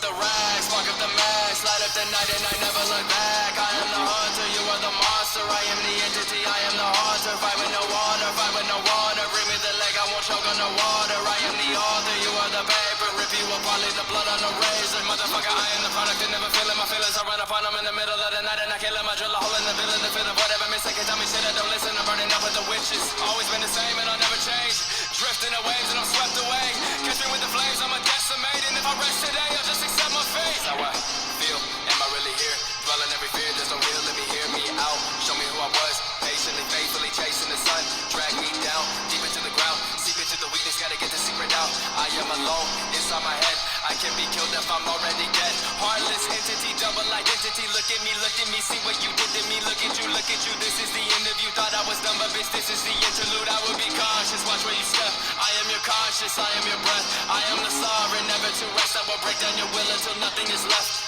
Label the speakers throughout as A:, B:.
A: the rags, spark up the max, light up the night and I never look back. I am the hunter, you are the monster. I am the entity, I am the haunter. Fight with no water, fight with no water. Bring me the leg, I won't choke on the water. I am the author, you are the paper. Rip you apart, leave the blood on the razor. Motherfucker, I am the product and never feeling my feelings. I run upon them in the middle of the night and I kill them. I drill a hole in the villain to feel the whatever mistake. Tell me shit, I don't listen. I'm burning up with the witches. Always been the same and I'll never change. Drifting the waves and I'm swept away. Catch me with the flames, I'm a decimate. And if I rest today, I'll just accept my fate. How I feel, am I really here? Dwelling every fear, there's no real, let me hear me out. Show me who I was, patiently, faithfully chasing the sun. Drag me down, deep into the ground. Seep into the weakness, gotta get the secret out. I am alone, inside my head. I can be killed if I'm already dead. Heartless entity, double identity. Look at me, see what you did to me. Look at you, this is the interview. Thought I was done, but bitch, this is the interlude. I will be cautious, watch where you step. I am your conscious, I am your breath. I am the sovereign, never to rest. I will break down your will until nothing is left.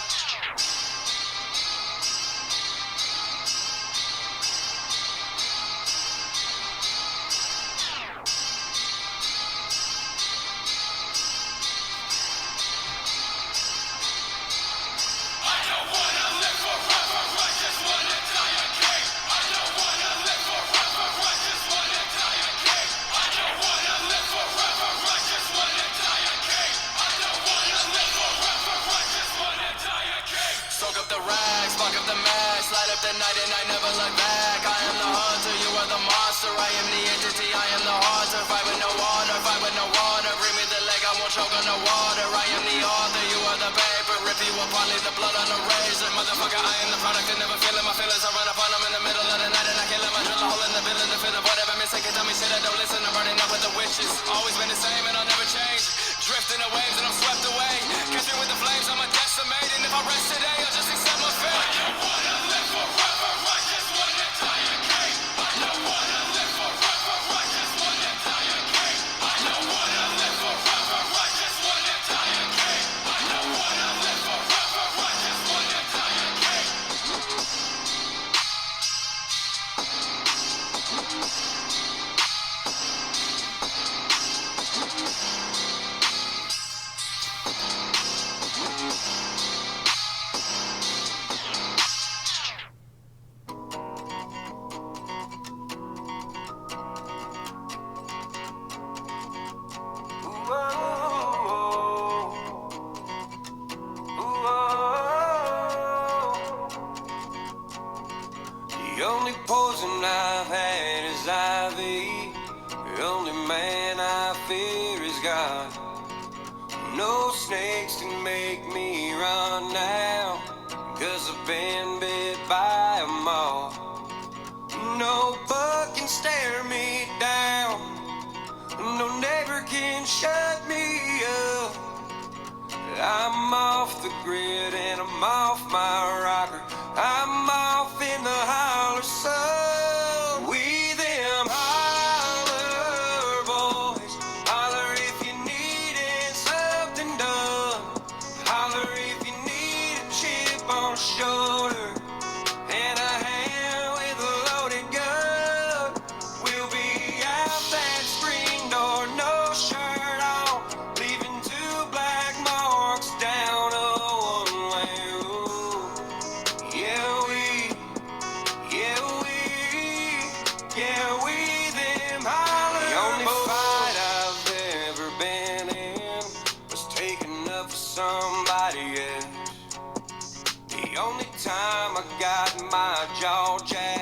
A: Spark up the max, light up the night and I never look back. I am the hunter, you are the monster. I am the entity, I am the haunter. Fight with no water, fight with no water. Bring me the leg, I won't choke on the water. I am the author, you are the paper. Rip you apart, leave the blood on the razor. Motherfucker, I am the product and never feeling my feelings. I run upon them in the middle of the night and I kill them. I drill a hole in the villain to fit of whatever mistake. Tell me shit, I don't listen. I'm burning up with the witches. Always been the same and I'll never change. Drifting the waves and I'm swept away. Catch me with the flames, I'm a decimate. And if I rest today, I'll just accept my fate. I don't wanna live forever, I just wanna die a king. I don't wanna live forever, I just wanna die a king. I don't wanna live forever, I just wanna die a king. I don't wanna live forever, I just wanna die a king.
B: The only poison I've had is ivy. The only man I fear is God. No snakes can make me run now, 'cause I've been bit by a moth. No bug can stare me down. No neighbor can shut me up. I'm off the grid and I'm off my rocker. I'm off in the holler sun. We them holler boys. Holler if you needed something done. Holler if you need a chip on the shoulder and a hand with a loaded gun. We'll be out that screen door, no shirt on, leaving two black marks down a one-way road. Yeah, we them holler. The only fight I've ever been in was taking up for somebody else. The only time I got my jaw jacked